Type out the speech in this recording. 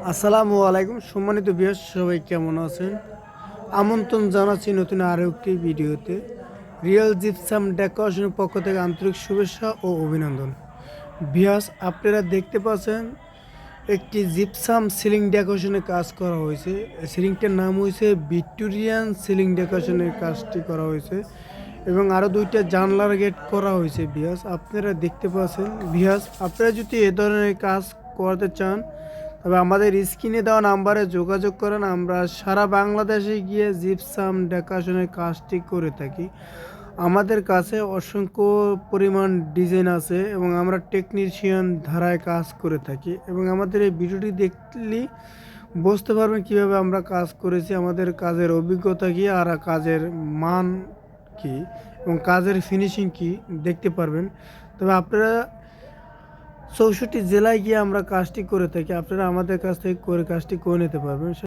আসসালামু আলাইকুম সম্মানিত ভিউয়ার্স, সবাই কেমন আছেন? আমন্ত্রণ জানাচ্ছি নতুন আরও একটি ভিডিওতে। রিয়েল জিপসাম ডেকোরেশনের পক্ষ থেকে আন্তরিক শুভেচ্ছা ও অভিনন্দন। ভিউয়ার্স, আপনারা দেখতে পাচ্ছেন একটি জিপসাম সিলিং ডেকোরেশনের কাজ করা হয়েছে। সিলিংটার নাম হয়েছে ভিক্টোরিয়ান সিলিং ডেকোরেশনের কাজটি করা হয়েছে এবং আরও দুইটা জানলার গেট করা হয়েছে। ভিউয়ার্স, আপনারা দেখতে পাচ্ছেন। ভিউয়ার্স, আপনারা যদি এ ধরনের কাজ করতে চান তবে আমাদের স্ক্রিনে দেওয়া নাম্বারে যোগাযোগ করেন। আমরা সারা বাংলাদেশে গিয়ে জিপসাম ডেকোরেশনের কাজটি করে থাকি। আমাদের কাছে অসংখ্য পরিমাণ ডিজাইন আছে এবং আমরা টেকনিশিয়ান ধারায় কাজ করে থাকি এবং আমাদের এই ভিডিওটি দেখলেই বুঝতে পারবেন কীভাবে আমরা কাজ করেছি, আমাদের কাজের অভিজ্ঞতা কী আর কাজের মান কী এবং কাজের ফিনিশিং কী দেখতে পারবেন। তবে আপনারা 64 জেলায় গিয়ে আমরা কাজটি করে থাকি। আপনারা আমাদের কাছ থেকে কাজটি করে নিতে পারবেন।